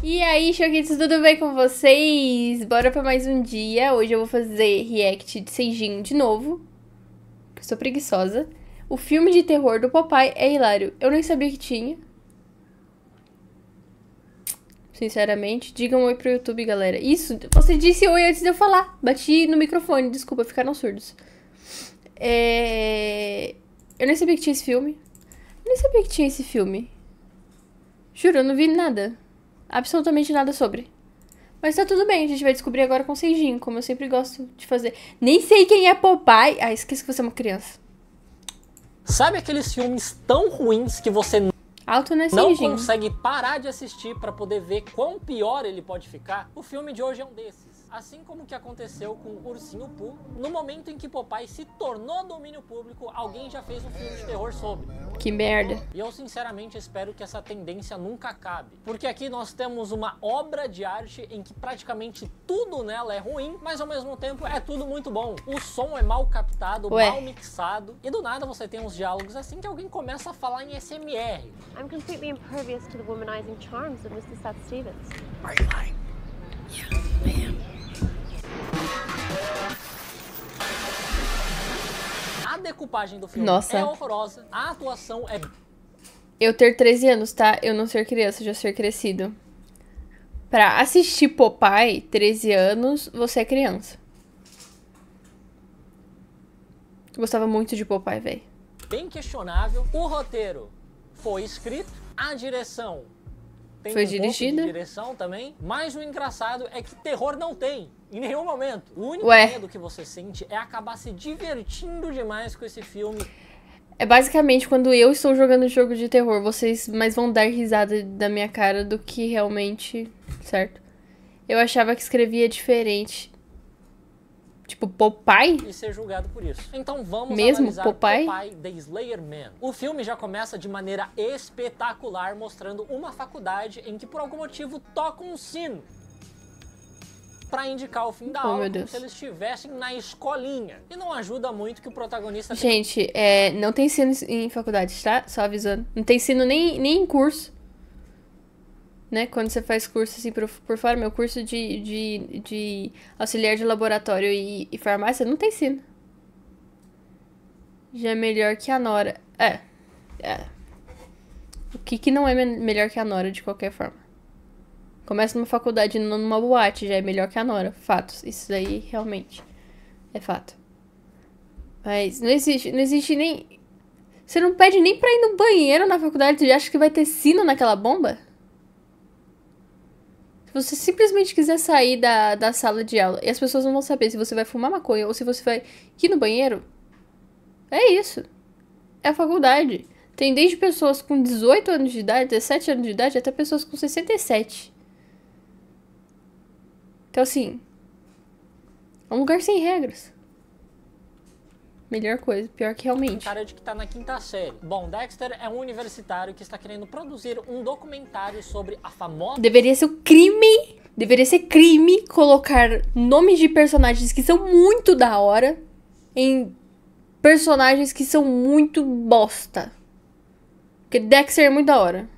E aí, choquitos, tudo bem com vocês? Bora pra mais um dia. Hoje eu vou fazer react de Seijinho de novo, porque eu sou preguiçosa. O filme de terror do Popeye é hilário. Eu nem sabia que tinha. Sinceramente, digam um oi pro YouTube, galera. Isso, você disse oi antes de eu falar. Bati no microfone, desculpa, ficaram surdos. Eu nem sabia que tinha esse filme. Eu nem sabia que tinha esse filme. Juro, eu não vi nada. Absolutamente nada sobre. Mas tá tudo bem, a gente vai descobrir agora com o Seijinho, como eu sempre gosto de fazer. Nem sei quem é Popeye. Ah, esqueci que você é uma criança. Sabe aqueles filmes tão ruins que você Alto, né, não Seijinho? consegue parar de assistir pra poder ver quão pior ele pode ficar? O filme de hoje é um desses. Assim como o que aconteceu com o Ursinho Pooh, no momento em que Popeye se tornou domínio público, alguém já fez um filme de terror sobre. Que merda. E eu sinceramente espero que essa tendência nunca acabe. Porque aqui nós temos uma obra de arte em que praticamente tudo nela é ruim, mas ao mesmo tempo é tudo muito bom. O som é mal captado, mal mixado, e do nada você tem uns diálogos assim que alguém começa a falar em SMR. I'm completely impervious to the womanizing charms of Mr. Seth Stevens. Are you lying? Yeah, I am. A decupagem do filme é horrorosa, a atuação é... Eu ter 13 anos, tá? Eu não ser criança, já ser crescido. Pra assistir Popeye, 13 anos, você é criança. Eu gostava muito de Popeye, velho. Bem questionável. O roteiro foi escrito, a direção foi dirigida. Direção também, mas o engraçado é que terror não tem, em nenhum momento. O único medo que você sente é acabar se divertindo demais com esse filme. É basicamente quando eu estou jogando jogo de terror, vocês mais vão dar risada da minha cara do que realmente, certo? Eu achava que escrevia diferente. Tipo, Popeye? E ser julgado por isso. Então vamos mesmo analisar Popeye The Slayer Man. O filme já começa de maneira espetacular, mostrando uma faculdade em que por algum motivo toca um sino pra indicar o fim da aula, como se eles estivessem na escolinha. E não ajuda muito que o protagonista... Gente, não tem sino em faculdade, tá? Só avisando. Não tem sino nem em curso. Né? Quando você faz curso assim por fora, meu curso de auxiliar de laboratório e farmácia, não tem sino. Já é melhor que a Nora. O que não é melhor que a Nora, de qualquer forma? Começa numa faculdade, não numa boate, já é melhor que a Nora. Fatos. Isso daí, realmente, é fato. Mas não existe nem... Você não pede nem pra ir no banheiro na faculdade, você acha que vai ter sino naquela bomba? Se você simplesmente quiser sair da sala de aula e as pessoas não vão saber se você vai fumar maconha ou se você vai ir no banheiro, é isso. É a faculdade. Tem desde pessoas com 18 anos de idade, 17 anos de idade, até pessoas com 67. Então, assim, é um lugar sem regras. Melhor coisa, pior que realmente. Cara de que tá na quinta série. Bom, Dexter é um universitário que está querendo produzir um documentário sobre a famosa... Deveria ser crime colocar nomes de personagens que são muito da hora em personagens que são muito bosta. Porque Dexter é muito da hora.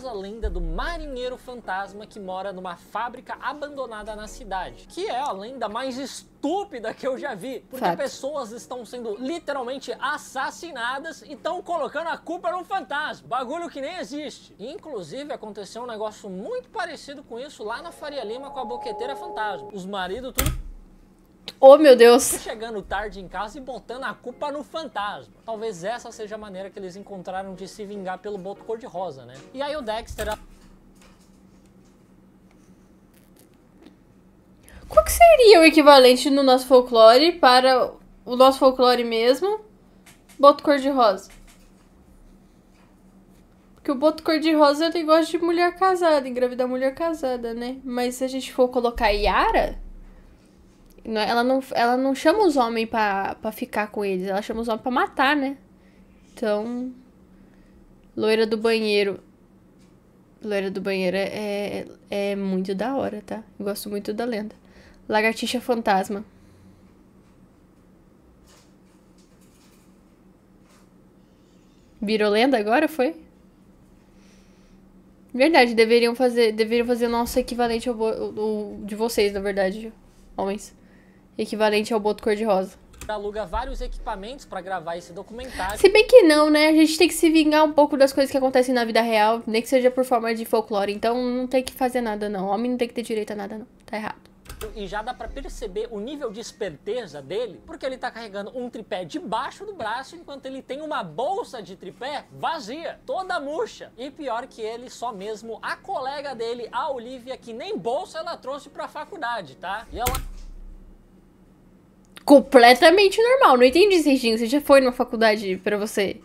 A lenda do marinheiro fantasma que mora numa fábrica abandonada na cidade, que é a lenda mais estúpida que eu já vi, porque pessoas estão sendo literalmente assassinadas e estão colocando a culpa no fantasma, bagulho que nem existe. Inclusive aconteceu um negócio muito parecido com isso lá na Faria Lima com a boqueteira fantasma. Os maridos tudo... Oh, meu Deus! Chegando tarde em casa e botando a culpa no fantasma. Talvez essa seja a maneira que eles encontraram de se vingar pelo boto cor-de-rosa, né? E aí o Dexter... Qual que seria o equivalente no nosso folclore para o nosso folclore mesmo? Boto cor-de-rosa. Porque o boto cor-de-rosa ele gosta de mulher casada, engravidar mulher casada, né? Mas se a gente for colocar Yara... Ela não chama os homens pra ficar com eles. Ela chama os homens pra matar, né? Então... Loira do banheiro. Loira do banheiro é muito da hora, tá? Eu gosto muito da lenda. Lagartixa fantasma. Virou lenda agora, foi? Verdade, deveriam fazer o nosso equivalente ao o de vocês, na verdade, homens. Equivalente ao boto cor-de-rosa. Aluga vários equipamentos pra gravar esse documentário. Se bem que não, né? A gente tem que se vingar um pouco das coisas que acontecem na vida real, nem que seja por forma de folclore. Então não tem que fazer nada, não. Homem não tem que ter direito a nada, não. Tá errado. E já dá pra perceber o nível de esperteza dele, porque ele tá carregando um tripé debaixo do braço, enquanto ele tem uma bolsa de tripé vazia, toda murcha. E pior que ele, só mesmo a colega dele, a Olivia, que nem bolsa ela trouxe pra faculdade, tá? E ela... Completamente normal. Não entendi, Serginho. Você já foi numa faculdade pra você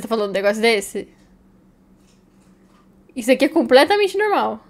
tá falando um negócio desse? Isso aqui é completamente normal.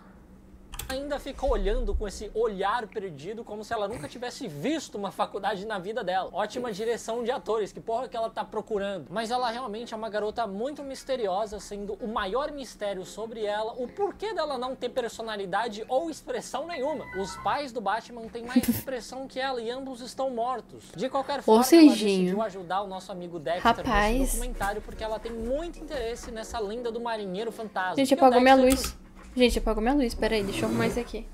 ainda fica olhando com esse olhar perdido, como se ela nunca tivesse visto uma faculdade na vida dela. Ótima direção de atores, que porra que ela tá procurando. Mas ela realmente é uma garota muito misteriosa, sendo o maior mistério sobre ela o porquê dela não ter personalidade ou expressão nenhuma. Os pais do Batman têm mais expressão que ela e ambos estão mortos. De qualquer forma, ela decidiu ajudar o nosso amigo Dexter nesse documentário porque ela tem muito interesse nessa lenda do marinheiro fantasma. Gente, apagou minha luz. Gente, apagou minha luz. Pera aí, deixa eu arrumar isso aqui.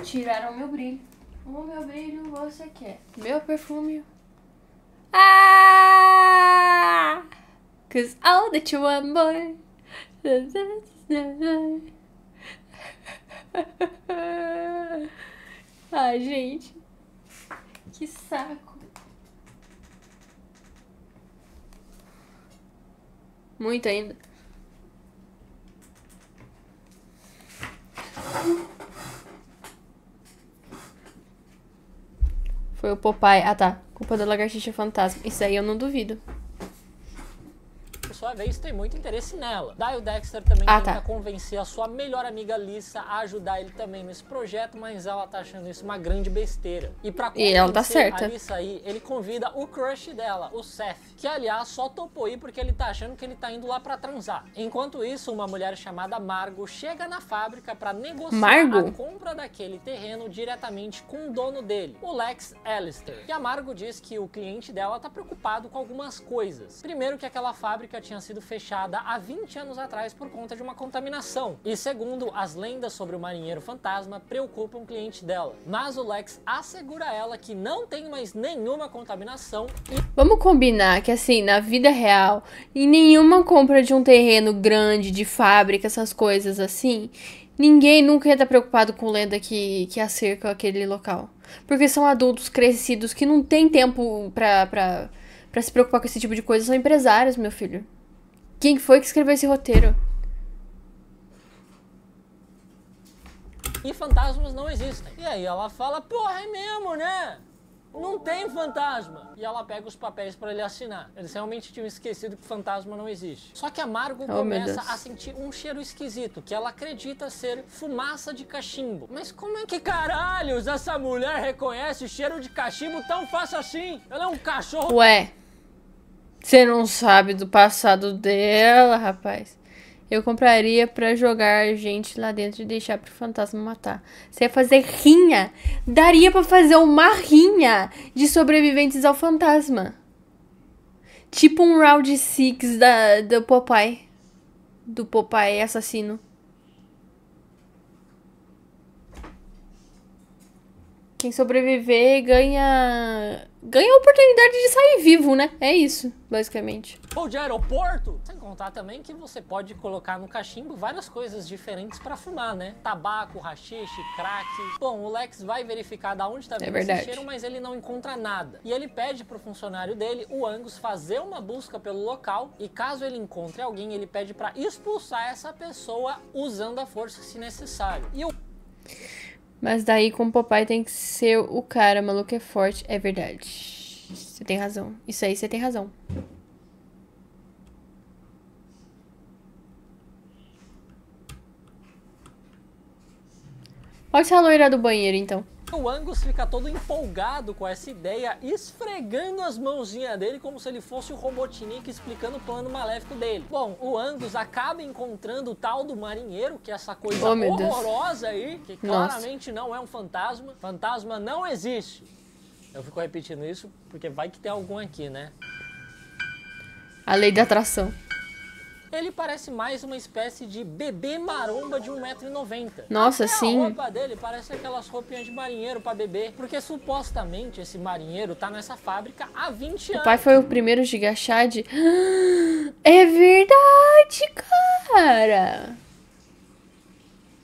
Tiraram o meu brilho. O meu brilho você quer. Meu perfume. Ah! 'Cause all that you want, boy. Ai, gente. Que saco. Muito ainda. Foi o Popeye. Ah, tá. Culpa da lagartixa fantasma. Isso aí eu não duvido. Por sua vez, tem muito interesse nela. Daí o Dexter também tenta convencer a sua melhor amiga Lisa a ajudar ele também nesse projeto, mas ela tá achando isso uma grande besteira. E pra convencer a Lisa aí, ele convida o crush dela, o Seth, que aliás só topou ir porque ele tá achando que ele tá indo lá pra transar. Enquanto isso, uma mulher chamada Margo chega na fábrica pra negociar a compra daquele terreno diretamente com o dono dele, o Lex Allister. E a Margo diz que o cliente dela tá preocupado com algumas coisas. Primeiro, que aquela fábrica tinha sido fechada há 20 anos atrás por conta de uma contaminação. E segundo, as lendas sobre o marinheiro fantasma preocupam o cliente dela. Mas o Lex assegura a ela que não tem mais nenhuma contaminação. Vamos combinar que assim, na vida real, em nenhuma compra de um terreno grande, de fábrica, essas coisas assim, ninguém nunca ia estar preocupado com lenda que acerca aquele local. Porque são adultos crescidos que não tem tempo pra se preocupar com esse tipo de coisa. São empresários, meu filho. Quem foi que escreveu esse roteiro? E fantasmas não existem. E aí ela fala, porra, é mesmo, né? Não tem fantasma. E ela pega os papéis pra ele assinar. Eles realmente tinham esquecido que fantasma não existe. Só que a Margo começa a sentir um cheiro esquisito, que ela acredita ser fumaça de cachimbo. Mas como é que caralhos essa mulher reconhece o cheiro de cachimbo tão fácil assim? Ela é um cachorro... Ué, você não sabe do passado dela, rapaz. Eu compraria pra jogar gente lá dentro e deixar pro fantasma matar. Você ia fazer rinha. Daria pra fazer uma rinha de sobreviventes ao fantasma. Tipo um Round 6 do Popeye. Do Popeye assassino. Quem sobreviver ganha a oportunidade de sair vivo, né? É isso, basicamente. Ou de aeroporto. Sem contar também que você pode colocar no cachimbo várias coisas diferentes pra fumar, né? Tabaco, haxixe, crack. Bom, o Lex vai verificar da onde tá vindo esse cheiro, mas ele não encontra nada. E ele pede pro funcionário dele, o Angus, fazer uma busca pelo local. E caso ele encontre alguém, ele pede pra expulsar essa pessoa usando a força se necessário. E o... Mas daí com o Popeye tem que ser o cara, o maluco é forte. É verdade. Você tem razão. Isso aí você tem razão. Pode ser a loira do banheiro, então. O Angus fica todo empolgado com essa ideia, esfregando as mãozinhas dele como se ele fosse o Robotnik explicando o plano maléfico dele. Bom, o Angus acaba encontrando o tal do marinheiro, que é essa coisa horrorosa aí, que claramente não é um fantasma. Fantasma não existe. Eu fico repetindo isso porque vai que tem algum aqui, né? A lei da atração. Ele parece mais uma espécie de bebê maromba de 1,90 m. Nossa, até sim. A roupa dele parece aquelas roupinhas de marinheiro pra bebê, porque supostamente esse marinheiro tá nessa fábrica há 20 anos. O pai foi o primeiro Giga Chad. É verdade, cara.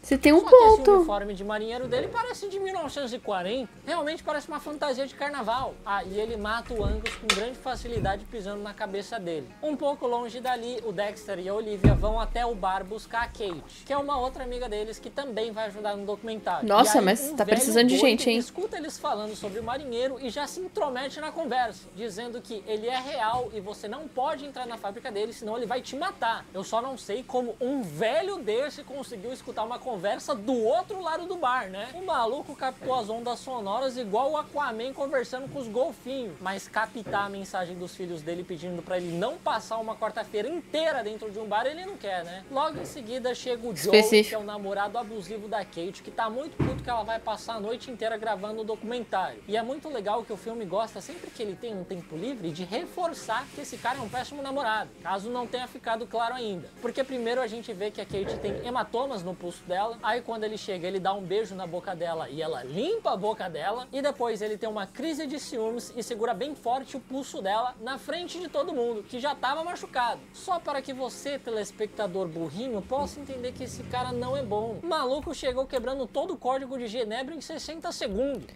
Você tem um Só que esse ponto. uniforme de marinheiro dele parece de 1940. Realmente parece uma fantasia de carnaval. Ah, e ele mata o Angus com grande facilidade pisando na cabeça dele. Um pouco longe dali, o Dexter e a Olivia vão até o bar buscar a Kate, que é uma outra amiga deles que também vai ajudar no documentário. Nossa, E aí, mas tá velho precisando de doido gente, hein? escuta eles falando sobre o marinheiro e já se intromete na conversa, dizendo que ele é real e você não pode entrar na fábrica dele, senão ele vai te matar. Eu só não sei como um velho desse conseguiu escutar uma conversa do outro lado do bar, né? O maluco captou as ondas sonoras igual o Aquaman conversando com os golfinhos, mas captar a mensagem dos filhos dele pedindo pra ele não passar uma quarta-feira inteira dentro de um bar, ele não quer, né? Logo em seguida chega o Joe, que é o namorado abusivo da Kate, que tá muito puto que ela vai passar a noite inteira gravando o documentário. E é muito legal que o filme gosta, sempre que ele tem um tempo livre, de reforçar que esse cara é um péssimo namorado, caso não tenha ficado claro ainda. Porque primeiro a gente vê que a Kate tem hematomas no pulso dela. Aí quando ele chega, ele dá um beijo na boca dela e ela limpa a boca dela. E depois ele tem uma crise de ciúmes e segura bem forte o pulso dela na frente de todo mundo, que já tava machucado. Só para que você, telespectador burrinho, possa entender que esse cara não é bom. O maluco chegou quebrando todo o código de Genebra em 60 segundos.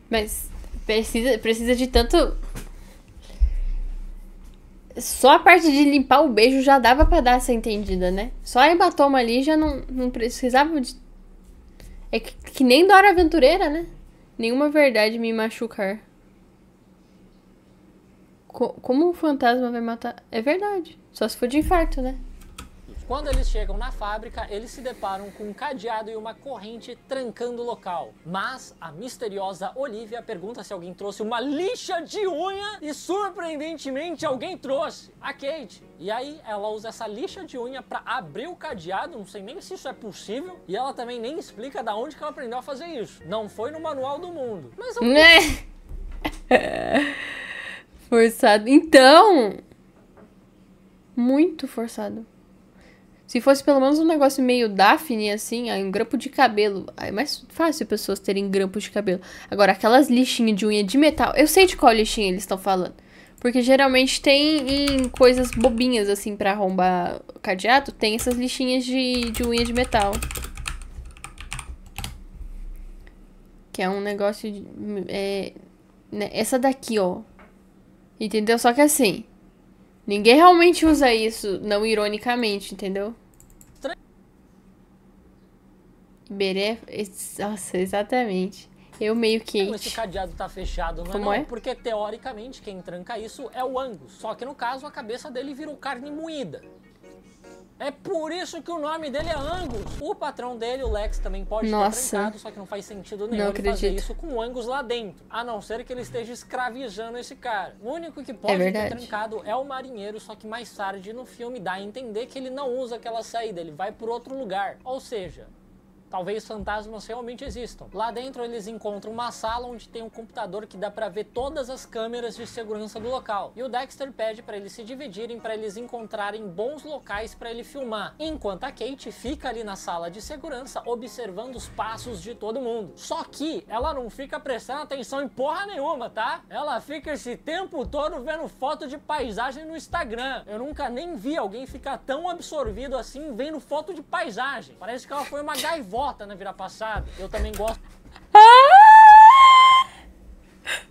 Mas precisa de tanto... Só a parte de limpar o beijo já dava pra dar essa entendida, né? Só a hematoma ali já não precisava de... É que nem Dora Aventureira, né? Nenhuma verdade me machucar. Como um fantasma vai matar? É verdade. Só se for de infarto, né? Quando eles chegam na fábrica, eles se deparam com um cadeado e uma corrente trancando o local. Mas a misteriosa Olivia pergunta se alguém trouxe uma lixa de unha e, surpreendentemente, alguém trouxe a Kate. E aí ela usa essa lixa de unha pra abrir o cadeado, não sei nem se isso é possível, e ela também nem explica da onde que ela aprendeu a fazer isso. Não foi no manual do mundo. Mas Forçado. Então... Muito forçado. Se fosse pelo menos um negócio meio Daphne, assim, um grampo de cabelo. É mais fácil pessoas terem grampos de cabelo. Agora, aquelas lixinhas de unha de metal. Eu sei de qual lixinha eles estão falando. Porque geralmente tem em coisas bobinhas, assim, pra arrombar o cadeado. Tem essas lixinhas de unha de metal. Que é um negócio de... né, essa daqui, ó. Entendeu? Só que assim... Ninguém realmente usa isso, não ironicamente, entendeu? Beré... Nossa, exatamente. Eu meio que... Esse cadeado tá fechado, não é? Como Não? é? Porque, teoricamente, quem tranca isso é o Angus. Só que, no caso, a cabeça dele virou carne moída. É por isso que o nome dele é Angus. O patrão dele, o Lex, também pode ter trancado, só que não faz sentido nenhum ele fazer isso com o Angus lá dentro. A não ser que ele esteja escravizando esse cara. O único que pode ter trancado é o marinheiro, só que mais tarde no filme dá a entender que ele não usa aquela saída, ele vai por outro lugar. Ou seja... Talvez fantasmas realmente existam. Lá dentro eles encontram uma sala onde tem um computador que dá pra ver todas as câmeras de segurança do local. E o Dexter pede pra eles se dividirem pra eles encontrarem bons locais pra ele filmar. Enquanto a Kate fica ali na sala de segurança observando os passos de todo mundo. Só que ela não fica prestando atenção em porra nenhuma, tá? Ela fica esse tempo todo vendo foto de paisagem no Instagram. Eu nunca nem vi alguém ficar tão absorvido assim vendo foto de paisagem. Parece que ela foi uma gaivota na vida passada. Eu também gosto.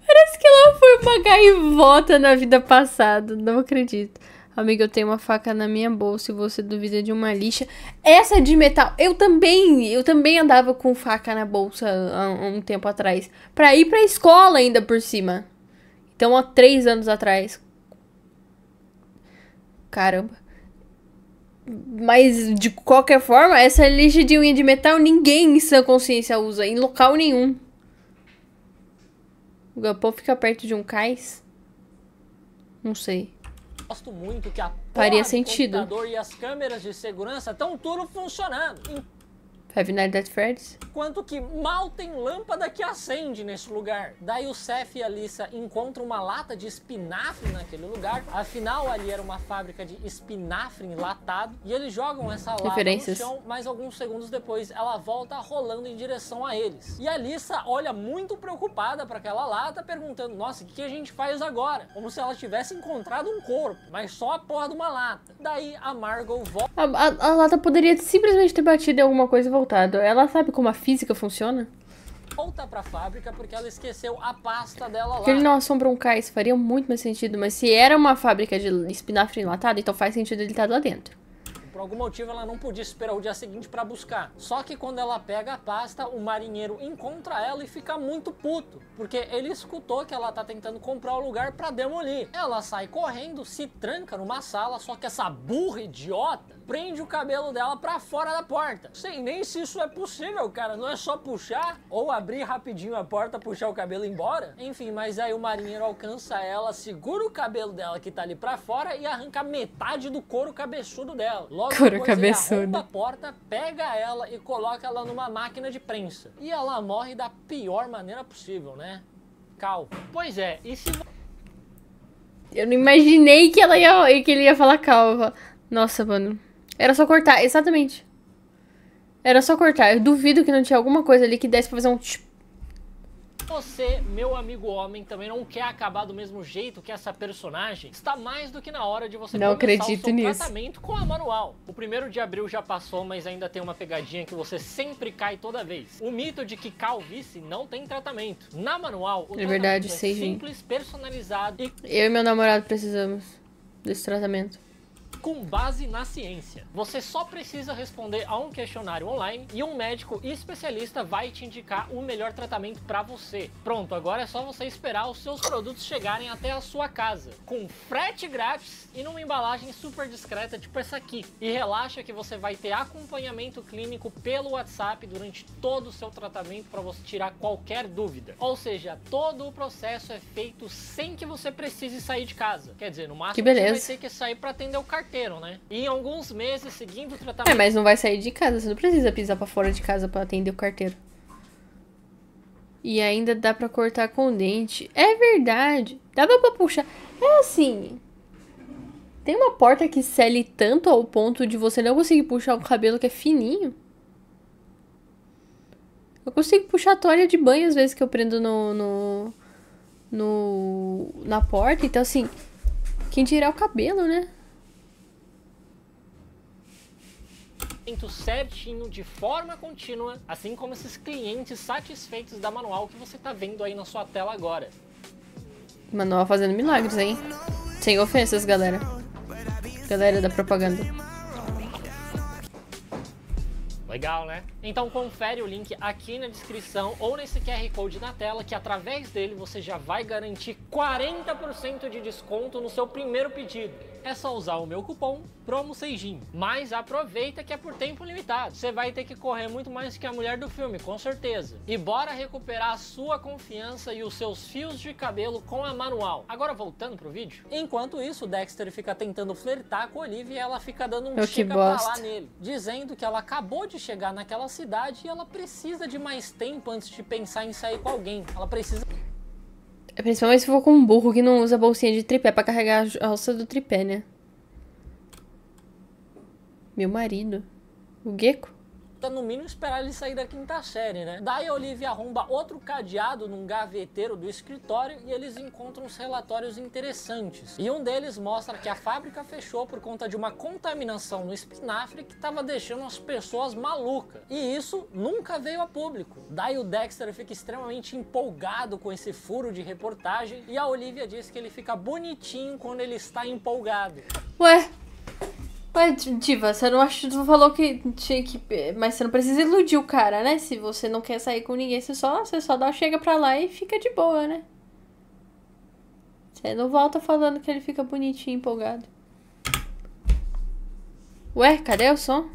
Parece que ela foi uma gaivota na vida passada. Não acredito. Amiga, eu tenho uma faca na minha bolsa e você duvida de uma lixa. Essa de metal. Eu também andava com faca na bolsa há um tempo atrás. Pra ir pra escola ainda por cima. Então, há 3 anos atrás. Caramba. Mas, de qualquer forma, essa lixa de unha de metal ninguém em sã consciência usa, em local nenhum. O galpão fica perto de um cais? Não sei. Gosto muito que a faria sentido. O computador e as câmeras de segurança estão tudo funcionando. Five Nights at Freddy's. Quanto que mal tem lâmpada que acende nesse lugar. Daí o Seth e a Lisa encontram uma lata de espinafre naquele lugar. Afinal, ali era uma fábrica de espinafre enlatado. E eles jogam essa lata no chão, mas alguns segundos depois ela volta rolando em direção a eles. E a Lisa olha muito preocupada para aquela lata, perguntando, nossa, o que a gente faz agora? Como se ela tivesse encontrado um corpo, mas só a porra de uma lata. Daí a Margot volta. A lata poderia simplesmente ter batido em alguma coisa e voltado. Ela sabe como a física funciona? Volta pra fábrica porque ela esqueceu a pasta dela lá. Porque ele não assombra um cais, faria muito mais sentido. Mas se era uma fábrica de espinafre enlatado, então faz sentido ele estar lá dentro. Por algum motivo ela não podia esperar o dia seguinte pra buscar. Só que quando ela pega a pasta, o marinheiro encontra ela e fica muito puto. Porque ele escutou que ela tá tentando comprar o lugar pra demolir. Ela sai correndo, se tranca numa sala, só que essa burra idiota prende o cabelo dela pra fora da porta. Sei nem se isso é possível, cara. Não é só puxar ou abrir rapidinho a porta, puxar o cabelo e ir embora. Enfim, mas aí o marinheiro alcança ela, segura o cabelo dela que tá ali pra fora e arranca metade do couro cabeçudo dela. Logo Couro depois ele cabeçudo. arromba a porta, pega ela e coloca ela numa máquina de prensa. E ela morre da pior maneira possível, né? Cal. Pois é, e se... Eu não imaginei que ele ia falar calva. Nossa, mano. Era só cortar, exatamente. Era só cortar. Eu duvido que não tinha alguma coisa ali que desse pra fazer um... Você, meu amigo homem, também não quer acabar do mesmo jeito que essa personagem? Está mais do que na hora de você Não começar acredito o seu nisso. tratamento com a manual. O 1º de abril já passou, mas ainda tem uma pegadinha que você sempre cai toda vez. O mito de que calvície não tem tratamento. Na manual, o verdade, tratamento sei, é gente. simples, personalizado e Eu e meu namorado precisamos desse tratamento. com base na ciência. Você só precisa responder a um questionário online e um médico especialista vai te indicar o melhor tratamento para você. Pronto, agora é só você esperar os seus produtos chegarem até a sua casa, com frete grátis e numa embalagem super discreta, tipo essa aqui. E relaxa que você vai ter acompanhamento clínico pelo WhatsApp durante todo o seu tratamento para você tirar qualquer dúvida. Ou seja, todo o processo é feito sem que você precise sair de casa. Quer dizer, no máximo Que beleza. você vai ter que sair para atender o carteiro, né? E em alguns meses seguindo o tratamento... Mas não vai sair de casa. Você não precisa pisar pra fora de casa pra atender o carteiro. E ainda dá pra cortar com dente. É verdade. Dava pra puxar. É assim... Tem uma porta que cele tanto ao ponto de você não conseguir puxar o cabelo que é fininho. Eu consigo puxar a toalha de banho às vezes que eu prendo na porta. Então assim... Quem tirar o cabelo, né? certinho, de forma contínua, assim como esses clientes satisfeitos da manual que você tá vendo aí na sua tela agora. Manual fazendo milagres, hein? Sem ofensas, galera. Galera da propaganda. Legal, né? Então confere o link aqui na descrição ou nesse QR Code na tela, que através dele você já vai garantir 40% de desconto no seu primeiro pedido. É só usar o meu cupom PROMOSEIJIN. Mas aproveita que é por tempo limitado. Você vai ter que correr muito mais que a mulher do filme, com certeza. E bora recuperar a sua confiança e os seus fios de cabelo com a manual. Agora voltando pro vídeo. Enquanto isso, o Dexter fica tentando flertar com a Olivia e ela fica dando um chega pra lá nele, dizendo que ela acabou de chegar naquela cidade e ela precisa de mais tempo antes de pensar em sair com alguém. Ela precisa... Principalmente se for com um burro que não usa bolsinha de tripé pra carregar a alça do tripé, né? Meu marido. O Gecko. No mínimo esperar ele sair da 5ª série, né? Daí a Olivia arromba outro cadeado num gaveteiro do escritório e eles encontram uns relatórios interessantes. E um deles mostra que a fábrica fechou por conta de uma contaminação no espinafre que estava deixando as pessoas malucas. E isso nunca veio a público. Daí o Dexter fica extremamente empolgado com esse furo de reportagem e a Olivia diz que ele fica bonitinho quando ele está empolgado. Ué, Diva, você não acha que tu falou que tinha que... Mas você não precisa iludir o cara, né? Se você não quer sair com ninguém, você só dá chega pra lá e fica de boa, né? Você não volta falando que ele fica bonitinho, empolgado. Ué, cadê o som?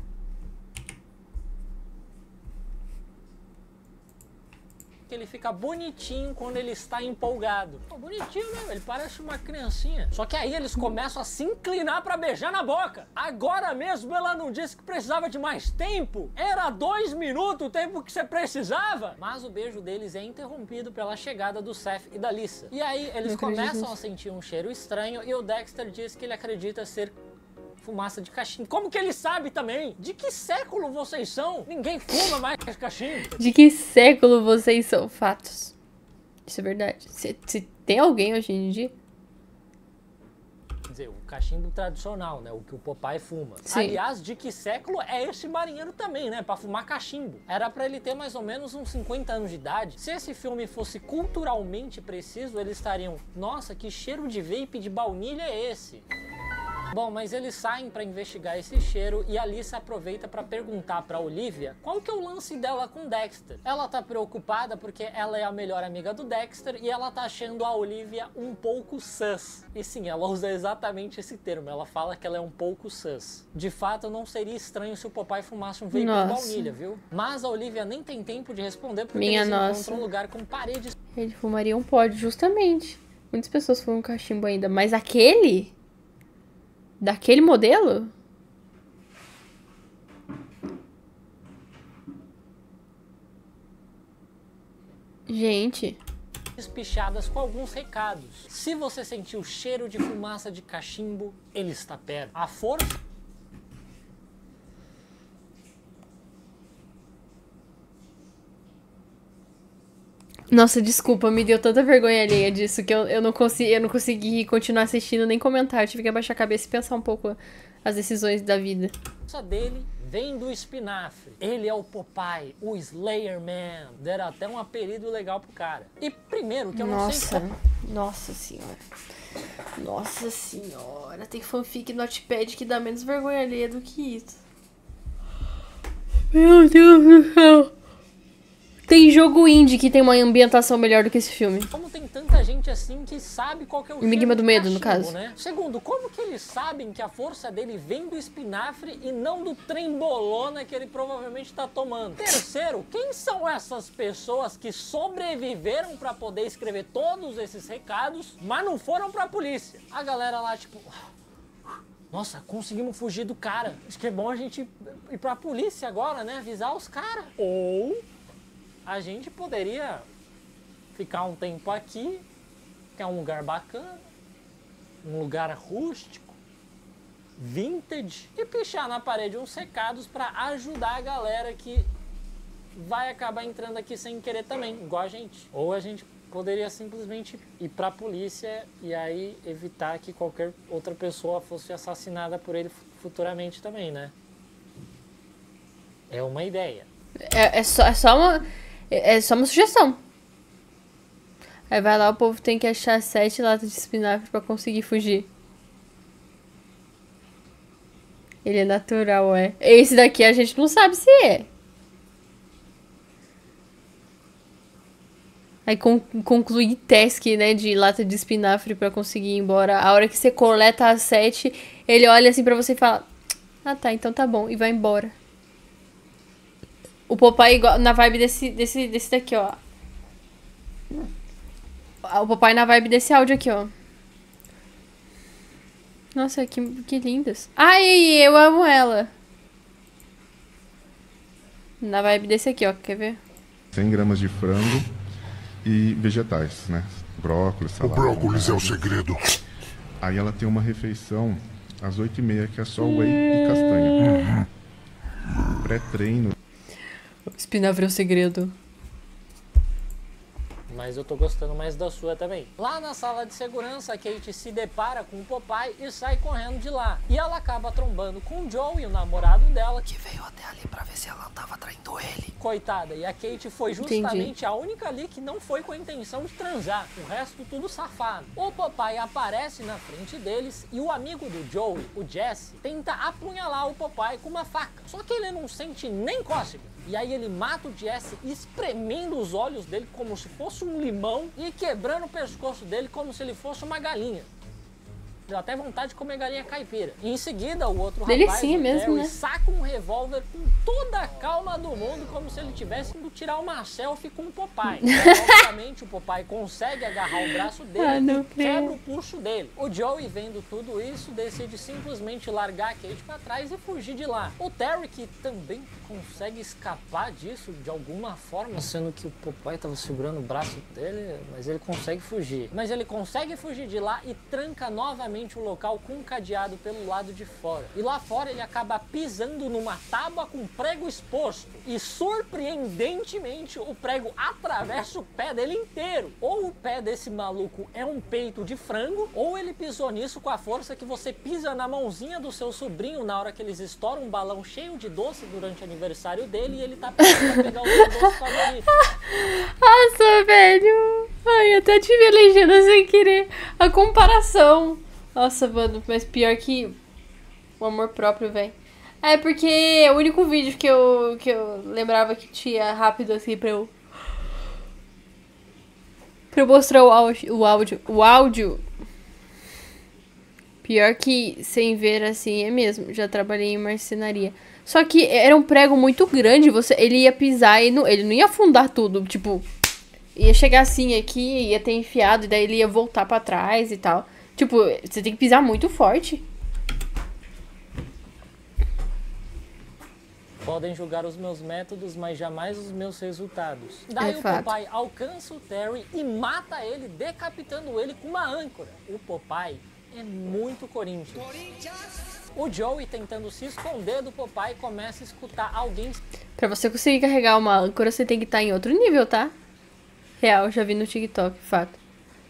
que ele fica bonitinho quando ele está empolgado. Pô, bonitinho mesmo, ele parece uma criancinha. Só que aí eles começam a se inclinar pra beijar na boca. Agora mesmo ela não disse que precisava de mais tempo. Era 2 minutos o tempo que você precisava. Mas o beijo deles é interrompido pela chegada do Seth e da Lisa. E aí eles começam a sentir um cheiro estranho e o Dexter diz que ele acredita ser fumaça de cachimbo. Como que ele sabe também? De que século vocês são? Ninguém fuma mais cachimbo. De que século vocês são? Fatos. Isso é verdade. Se tem alguém hoje em dia... Quer dizer, o cachimbo tradicional, né? O que o Popeye fuma. Sim. Aliás, de que século é esse marinheiro também, né? Pra fumar cachimbo. Era pra ele ter mais ou menos uns 50 anos de idade. Se esse filme fosse culturalmente preciso, eles estariam... Nossa, que cheiro de vape de baunilha é esse? Bom, mas eles saem pra investigar esse cheiro e a Lisa aproveita pra perguntar pra Olivia qual que é o lance dela com Dexter. Ela tá preocupada porque ela é a melhor amiga do Dexter e ela tá achando a Olivia um pouco sus. E sim, ela usa exatamente esse termo, ela fala que ela é um pouco sus. De fato, não seria estranho se o Popeye fumasse um vape de baunilha, viu? Mas a Olivia nem tem tempo de responder porque eles encontram um lugar com paredes. Ele fumaria um pódio, justamente. Muitas pessoas fumam cachimbo ainda, mas aquele... Daquele modelo? Gente. Espichadas com alguns recados. Se você sentir o cheiro de fumaça de cachimbo, ele está perto. A força... Nossa, desculpa, me deu tanta vergonha alheia disso que eu não consegui continuar assistindo nem comentar. Eu tive que abaixar a cabeça e pensar um pouco as decisões da vida. A força dele vem do espinafre. Ele é o Popeye, o Slayer Man. Deram até um apelido legal pro cara. E primeiro, que eu não sei... Nossa senhora. Nossa senhora. Tem fanfic no Notepad que dá menos vergonha alheia do que isso. Meu Deus do céu. Tem jogo indie que tem uma ambientação melhor do que esse filme. Como tem tanta gente assim que sabe qual que é o Enigma do Medo, cachimbo, no caso. Né? Segundo, como que eles sabem que a força dele vem do espinafre e não do trembolona que ele provavelmente tá tomando? Terceiro, quem são essas pessoas que sobreviveram pra poder escrever todos esses recados, mas não foram pra polícia? A galera lá, tipo... Nossa, conseguimos fugir do cara. Acho que é bom a gente ir pra polícia agora, né? Avisar os caras. Ou... a gente poderia ficar um tempo aqui, que é um lugar bacana, um lugar rústico, vintage, e pichar na parede uns recados para ajudar a galera que vai acabar entrando aqui sem querer também, igual a gente. Ou a gente poderia simplesmente ir para a polícia e aí evitar que qualquer outra pessoa fosse assassinada por ele futuramente também, né? É uma ideia. É só uma sugestão. Aí vai lá, o povo tem que achar 7 latas de espinafre pra conseguir fugir. Ele é natural, é. Esse daqui a gente não sabe se é. Aí concluir task, né, de lata de espinafre pra conseguir ir embora. A hora que você coleta as 7, ele olha assim pra você e fala... Ah tá, então tá bom. E vai embora. O Popeye na vibe desse daqui, ó. O Popeye na vibe desse áudio aqui, ó. Nossa, que lindas. Ai, eu amo ela. Na vibe desse aqui, ó. Quer ver? 100 gramas de frango e vegetais, né? Brócolis, salada. O brócolis é o segredo. Aí ela tem uma refeição às 8h30, que é só whey e castanha. Pré-treino. Espinafre é o segredo. Mas eu tô gostando mais da sua também. Lá na sala de segurança, a Kate se depara com o Popeye e sai correndo de lá. E ela acaba trombando com o Joe e o namorado dela, que veio até ali pra ver se ela não tava traindo ele. Coitada, e a Kate foi justamente a única ali que não foi com a intenção de transar. O resto tudo safado. O Popeye aparece na frente deles e o amigo do Joe, o Jesse, tenta apunhalar o Popeye com uma faca. Só que ele não sente nem cócega. E aí ele mata o Jesse espremendo os olhos dele como se fosse um limão e quebrando o pescoço dele como se ele fosse uma galinha. Deu até vontade de comer galinha caipira. E em seguida, o outro Delicinha rapaz, mesmo, Terry, né? saca um revólver com toda a calma do mundo, como se ele tivesse indo tirar uma selfie com o Popeye. Obviamente, o Popeye consegue agarrar o braço dele e quebra o pulso dele. O Joey, vendo tudo isso, decide simplesmente largar a Kate pra trás e fugir de lá. O Terry, que também consegue escapar disso de alguma forma, sendo que o Popeye tava segurando o braço dele, mas ele consegue fugir. Mas ele consegue fugir de lá e tranca novamente o local com um cadeado pelo lado de fora. E lá fora ele acaba pisando numa tábua com prego exposto. E surpreendentemente o prego atravessa o pé dele inteiro. Ou o pé desse maluco é um peito de frango, ou ele pisou nisso com a força que você pisa na mãozinha do seu sobrinho na hora que eles estouram um balão cheio de doce durante o aniversário dele e ele tá pensando pra pegar o seu doce favorito. Nossa, velho. Ai, eu até tive a legenda sem querer. A comparação. Nossa, mano, mas pior que o amor próprio, velho. É porque o único vídeo que eu lembrava que tinha rápido assim pra eu mostrar o áudio. Pior que sem ver assim é mesmo. Já trabalhei em marcenaria. Só que era um prego muito grande, ele ia pisar e ele não ia afundar tudo, tipo, ia chegar assim aqui, ia ter enfiado, e daí ele ia voltar pra trás e tal. Tipo, você tem que pisar muito forte. Podem julgar os meus métodos, mas jamais os meus resultados. Daí o Popeye alcança o Terry e mata ele, decapitando ele com uma âncora. O Popeye é muito Corinthians. O Joey, tentando se esconder do Popeye, começa a escutar alguém... Pra você conseguir carregar uma âncora, você tem que estar em outro nível, tá? Real, já vi no TikTok, fato.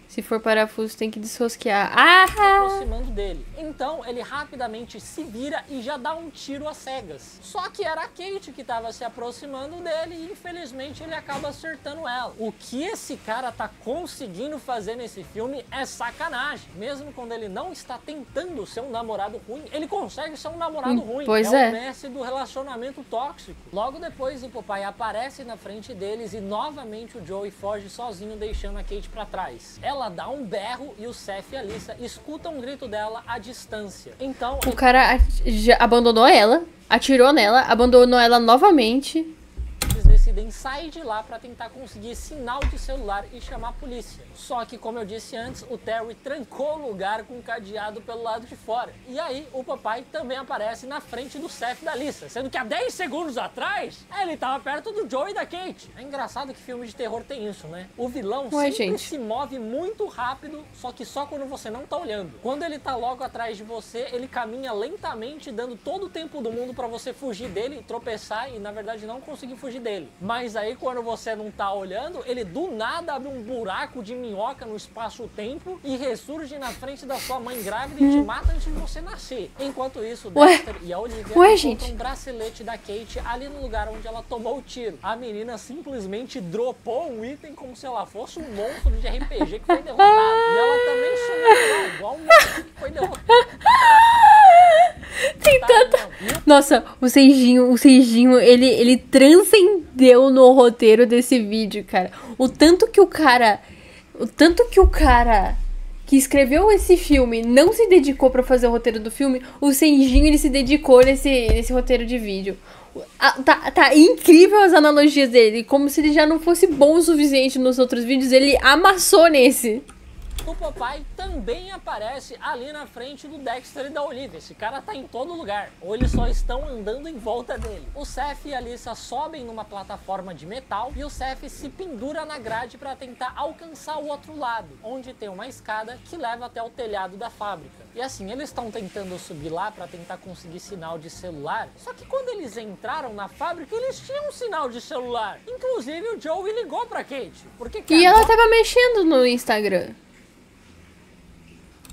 Se for parafuso, tem que desrosquear. Se aproximando dele. Então, ele rapidamente se vira e já dá um tiro às cegas. Só que era a Kate que estava se aproximando dele e, infelizmente, ele acaba acertando ela. O que esse cara tá conseguindo fazer nesse filme é sacanagem. Mesmo quando ele não está tentando ser um namorado ruim, ele consegue ser um namorado ruim. Pois é o mestre do relacionamento tóxico. Logo depois, o Popeye aparece na frente deles e, novamente, o Joey foge sozinho, deixando a Kate pra trás. Ela dá um berro e o Seth e a Alyssa escutam um grito dela à distância. Então... O cara já abandonou ela, atirou nela, abandonou ela novamente. Eles decidem sair de lá para tentar conseguir sinal de celular e chamar a polícia. Só que, como eu disse antes, o Terry trancou o lugar com um cadeado pelo lado de fora. E aí, o Popeye também aparece na frente do Seth e da Alyssa, sendo que há 10 segundos atrás, ele estava perto do Joey e da Kate. É engraçado que filme de terror tem isso, né? O vilão sempre se move muito rápido, só que só quando você não tá olhando. Quando ele tá logo atrás de você, ele caminha lentamente, dando todo o tempo do mundo para você fugir dele, tropeçar e, na verdade, não conseguir fugir dele. Mas aí, quando você não tá olhando, ele do nada abre um buraco de minhoca no espaço-tempo e ressurge na frente da sua mãe grávida e te mata antes de você nascer. Enquanto isso, Dexter e a Olivia encontram um bracelete da Kate ali no lugar onde ela tomou o tiro. A menina simplesmente dropou um item como se ela fosse um monstro de RPG que foi derrotado. E ela também sumiu igual um monstro que foi derrotado. Tem tanta... Nossa, o Seijinho, ele transcendeu no roteiro desse vídeo, cara. O tanto que o cara que escreveu esse filme não se dedicou pra fazer o roteiro do filme, o Seijinho, ele se dedicou nesse roteiro de vídeo. Tá incrível as analogias dele, como se ele já não fosse bom o suficiente nos outros vídeos, ele amassou nesse. O Popeye também aparece ali na frente do Dexter e da Olivia. Esse cara tá em todo lugar, ou eles só estão andando em volta dele. O Seth e a Alyssa sobem numa plataforma de metal e o Seth se pendura na grade para tentar alcançar o outro lado, onde tem uma escada que leva até o telhado da fábrica. E assim, eles estão tentando subir lá para tentar conseguir sinal de celular, só que quando eles entraram na fábrica, eles tinham um sinal de celular. Inclusive o Joey ligou pra Kate, porque... E ela tava mexendo no Instagram.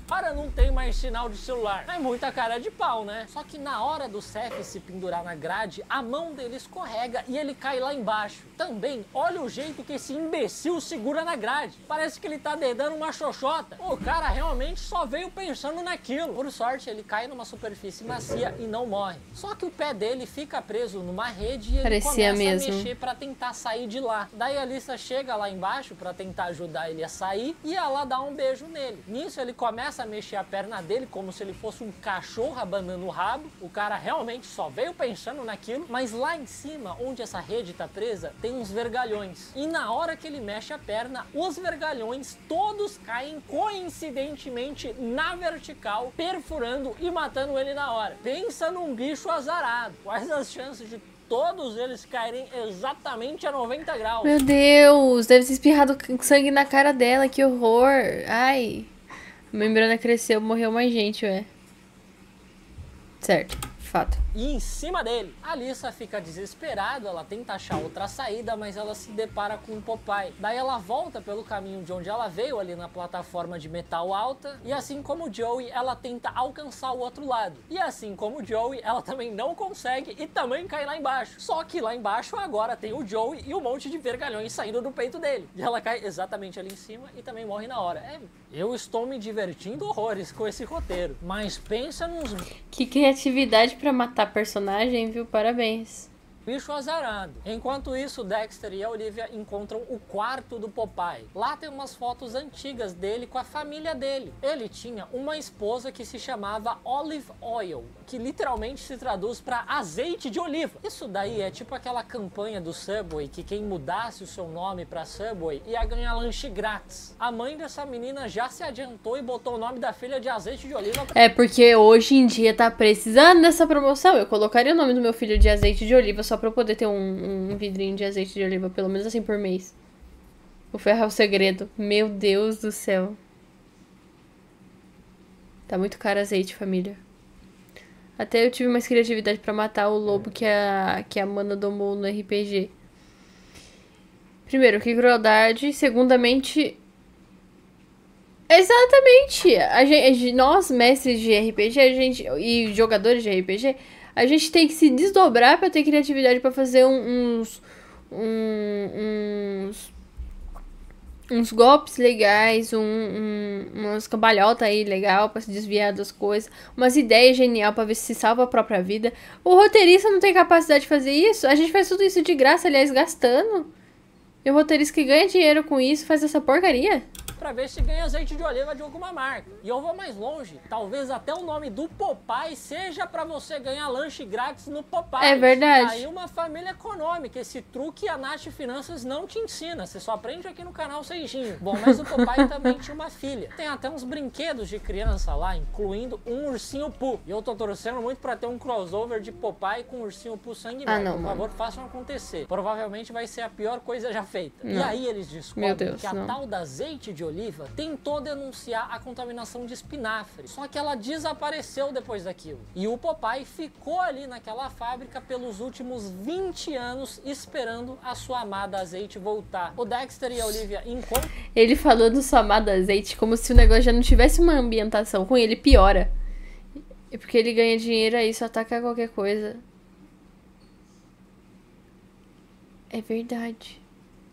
Para não tem mais sinal de celular. É muita cara de pau, né? Só que na hora do Seth se pendurar na grade, a mão dele escorrega e ele cai lá embaixo. Também, olha o jeito que esse imbecil segura na grade. Parece que ele tá dedando uma xoxota. O cara realmente só veio pensando naquilo. Por sorte, ele cai numa superfície macia e não morre. Só que o pé dele fica preso numa rede e ele começa a mexer pra tentar sair de lá. Daí a Alyssa chega lá embaixo pra tentar ajudar ele a sair e ela dá um beijo nele. Nisso, ele começa começa a mexer a perna dele como se ele fosse um cachorro abanando o rabo. O cara realmente só veio pensando naquilo, mas lá em cima, onde essa rede tá presa, tem uns vergalhões. E na hora que ele mexe a perna, os vergalhões todos caem coincidentemente na vertical, perfurando e matando ele na hora. Pensa num bicho azarado. Quais as chances de todos eles caírem exatamente a 90 graus? Meu Deus, deve ter espirrado sangue na cara dela, que horror. Ai, a membrana cresceu, morreu mais gente, ué. Certo, fato. E em cima dele, a Lisa fica desesperada, ela tenta achar outra saída, mas ela se depara com o Popeye. Daí ela volta pelo caminho de onde ela veio, ali na plataforma de metal alta, e assim como o Joey, ela tenta alcançar o outro lado. E assim como o Joey, ela também não consegue e também cai lá embaixo. Só que lá embaixo agora tem o Joey e um monte de vergalhões saindo do peito dele. E ela cai exatamente ali em cima e também morre na hora. Eu estou me divertindo horrores com esse roteiro, mas pensa nos... Que criatividade pra matar personagem, viu? Parabéns. bicho azarado. Enquanto isso, Dexter e a Olivia encontram o quarto do Popeye. Lá tem umas fotos antigas dele com a família dele. Ele tinha uma esposa que se chamava Olive Oil, que literalmente se traduz para azeite de oliva. Isso daí é tipo aquela campanha do Subway que quem mudasse o seu nome para Subway ia ganhar lanche grátis. A mãe dessa menina já se adiantou e botou o nome da filha de azeite de oliva. É porque hoje em dia tá precisando dessa promoção. Eu colocaria o nome do meu filho de azeite de oliva só pra eu poder ter um vidrinho de azeite de oliva, pelo menos assim por mês. O ferro é o segredo. Meu Deus do céu. Tá muito caro azeite, família. Até eu tive mais criatividade pra matar o lobo que a Mana domou no RPG. Primeiro, que crueldade. Segundamente... Exatamente! Nós, mestres de RPG, e jogadores de RPG, a gente tem que se desdobrar pra ter criatividade pra fazer uns golpes legais, umas cambalhotas aí legal pra se desviar das coisas, umas ideias genial pra ver se salva a própria vida. O roteirista não tem capacidade de fazer isso? A gente faz tudo isso de graça, aliás, gastando. E o roteirista que ganha dinheiro com isso faz essa porcaria? Pra ver se ganha azeite de oliva de alguma marca. E eu vou mais longe. Talvez até o nome do Popeye seja pra você ganhar lanche grátis no Popeye. É verdade. Aí uma família econômica. Esse truque a Nath Finanças não te ensina. Você só aprende aqui no canal Seijinho. Bom, mas o Popeye também tinha uma filha. Tem até uns brinquedos de criança lá, incluindo um ursinho Pooh. E eu tô torcendo muito pra ter um crossover de Popeye com ursinho Pooh sangue não, Por mano. favor, façam acontecer. Provavelmente vai ser a pior coisa já feita. Não. E aí eles descobrem Deus, que a não. tal da azeite de oliva tentou denunciar a contaminação de espinafre, só que ela desapareceu depois daquilo. E o Popeye ficou ali naquela fábrica pelos últimos 20 anos esperando a sua amada azeite voltar. O Dexter e a Olivia encontram... Ele falou do sua amada azeite como se o negócio já não tivesse uma ambientação ruim, ele piora. E porque ele ganha dinheiro, aí só ataca qualquer coisa. É verdade.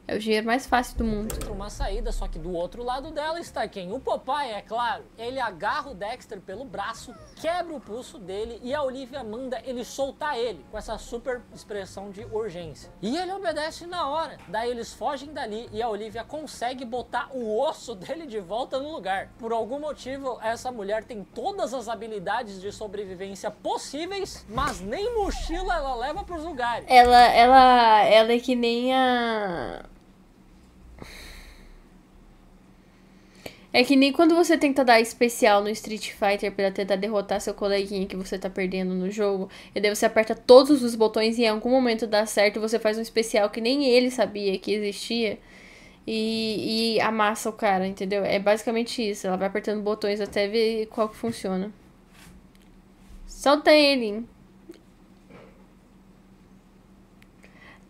É o dinheiro mais fácil do mundo. uma saída, só que do outro lado dela está quem? O Popeye, é claro. Ele agarra o Dexter pelo braço, quebra o pulso dele e a Olivia manda ele soltar ele, com essa super expressão de urgência. E ele obedece na hora. Daí eles fogem dali e a Olivia consegue botar o osso dele de volta no lugar. Por algum motivo, essa mulher tem todas as habilidades de sobrevivência possíveis, mas nem mochila ela leva pros lugares. Ela é que nem a... É que nem quando você tenta dar especial no Street Fighter pra tentar derrotar seu coleguinha que você tá perdendo no jogo, e daí você aperta todos os botões e em algum momento dá certo, você faz um especial que nem ele sabia que existia e amassa o cara, entendeu? É basicamente isso, ela vai apertando botões até ver qual que funciona. Solta ele!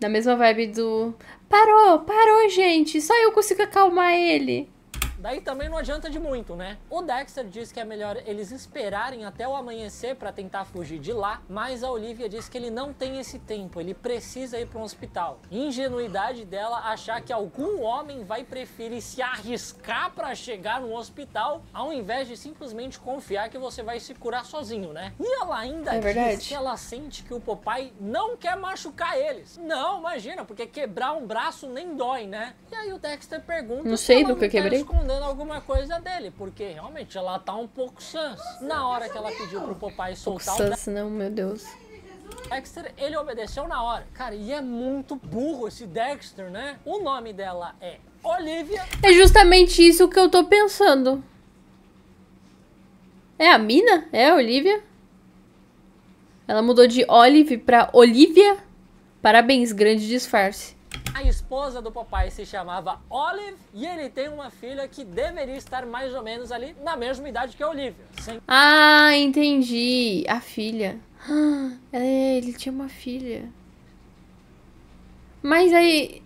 Na mesma vibe do... Parou, gente! Só eu consigo acalmar ele! Daí também não adianta de muito, né? O Dexter diz que é melhor eles esperarem até o amanhecer pra tentar fugir de lá, mas a Olivia diz que ele não tem esse tempo, ele precisa ir para um hospital. Ingenuidade dela achar que algum homem vai preferir se arriscar pra chegar no hospital, ao invés de simplesmente confiar que você vai se curar sozinho, né? E ela ainda diz que ela sente que o Popeye não quer machucar eles. Não, imagina, porque quebrar um braço nem dói, né? E aí o Dexter pergunta... Não sei do que eu quebrei. esperando alguma coisa dele, porque realmente ela tá um pouco sus. Na hora que ela pediu pro Popeye soltar o Sus, não, meu Deus. Dexter, ele obedeceu na hora. Cara, e é muito burro esse Dexter, né? O nome dela é Olivia. É justamente isso que eu tô pensando. É a mina? É a Olivia? Ela mudou de Olive pra Olivia? Parabéns, grande disfarce. A esposa do Popeye se chamava Olive e ele tem uma filha que deveria estar mais ou menos ali na mesma idade que a Olivia. Ah, entendi. A filha. É, ele tinha uma filha. Mas aí...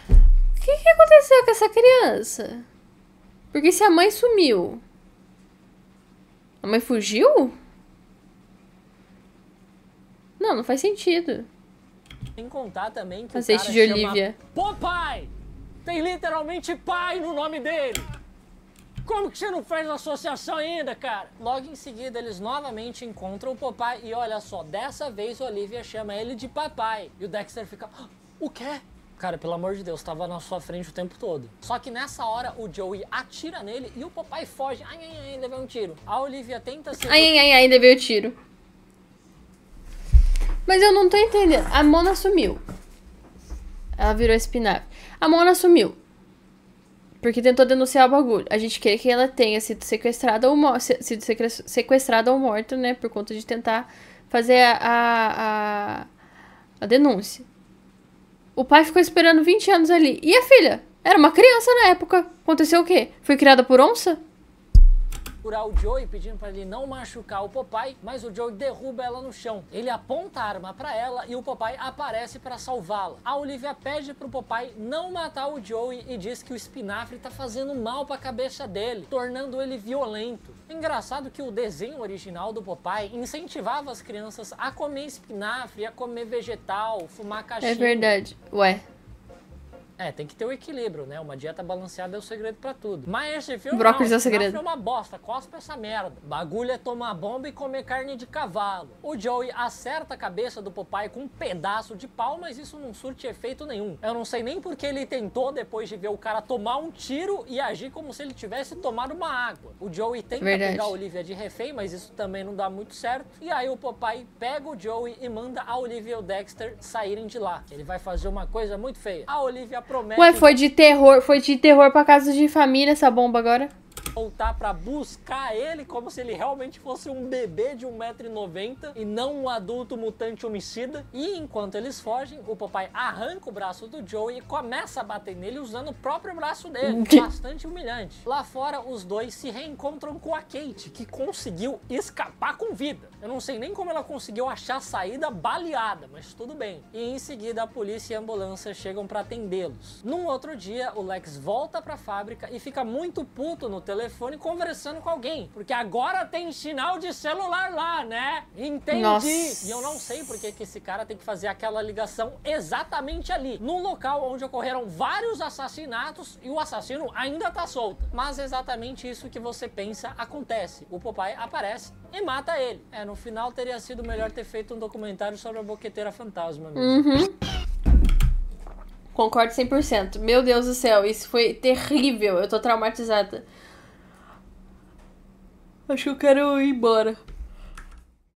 O que aconteceu com essa criança? Porque se a mãe sumiu... A mãe fugiu? Não, não faz sentido. Sem contar também que Azeite o cara de chama Olivia. Popeye! Tem literalmente pai no nome dele! Como que você não fez associação ainda, cara? Logo em seguida, eles novamente encontram o Popeye e olha só, dessa vez Olivia chama ele de papai. E o Dexter fica, o quê? Cara, pelo amor de Deus, tava na sua frente o tempo todo. Só que nessa hora, o Joey atira nele e o Popeye foge. Ai, ai, ai, levou um tiro. A Olivia tenta ser... Ai, ai, ai, ainda veio o tiro. Mas eu não tô entendendo. A Mona sumiu. Ela virou espinafre. A Mona sumiu. Porque tentou denunciar o bagulho. A gente quer que ela tenha sido sequestrada ou morta, né? Por conta de tentar fazer a denúncia. O pai ficou esperando 20 anos ali. E a filha? Era uma criança na época. Aconteceu o quê? Foi criada por onça? O Joey pedindo para ele não machucar o Popeye, mas o Joey derruba ela no chão. Ele aponta a arma para ela e o Popeye aparece para salvá-la. A Olivia pede pro Popeye não matar o Joey e diz que o espinafre tá fazendo mal para a cabeça dele, tornando ele violento. Engraçado que o desenho original do Popeye incentivava as crianças a comer espinafre, a comer vegetal, fumar cachimbo. É verdade. Ué. É, tem que ter o equilíbrio, né? Uma dieta balanceada é o segredo pra tudo. Mas esse filme Brócolis não, é o segredo. é uma bosta, cospe essa merda. Bagulho é tomar bomba e comer carne de cavalo. O Joey acerta a cabeça do Popeye com um pedaço de pau, mas isso não surte efeito nenhum. Eu não sei nem porque ele tentou, depois de ver o cara tomar um tiro e agir como se ele tivesse tomado uma água. O Joey tenta pegar a Olivia de refém, mas isso também não dá muito certo. E aí o Popeye pega o Joey e manda a Olivia e o Dexter saírem de lá. Ele vai fazer uma coisa muito feia. A Olivia promete... Ué, foi de terror pra casa de família essa bomba agora? Voltar pra buscar ele como se ele realmente fosse um bebê de 1,90 m e não um adulto mutante homicida. E enquanto eles fogem, o Popeye arranca o braço do Joey e começa a bater nele usando o próprio braço dele. Bastante humilhante. Lá fora, os dois se reencontram com a Kate, que conseguiu escapar com vida. Eu não sei nem como ela conseguiu achar a saída baleada, mas tudo bem. E em seguida, a polícia e a ambulância chegam pra atendê-los. Num outro dia, o Lex volta pra fábrica e fica muito puto no telefone conversando com alguém, porque agora tem sinal de celular lá, né? Entendi. Nossa. E eu não sei porque que esse cara tem que fazer aquela ligação exatamente ali, num local onde ocorreram vários assassinatos e o assassino ainda tá solto. Mas exatamente isso que você pensa acontece. O Popeye aparece e mata ele. No final teria sido melhor ter feito um documentário sobre a boqueteira fantasma mesmo. Uhum. Concordo 100%. Meu Deus do céu, isso foi terrível. Eu tô traumatizada. Acho que eu quero ir embora.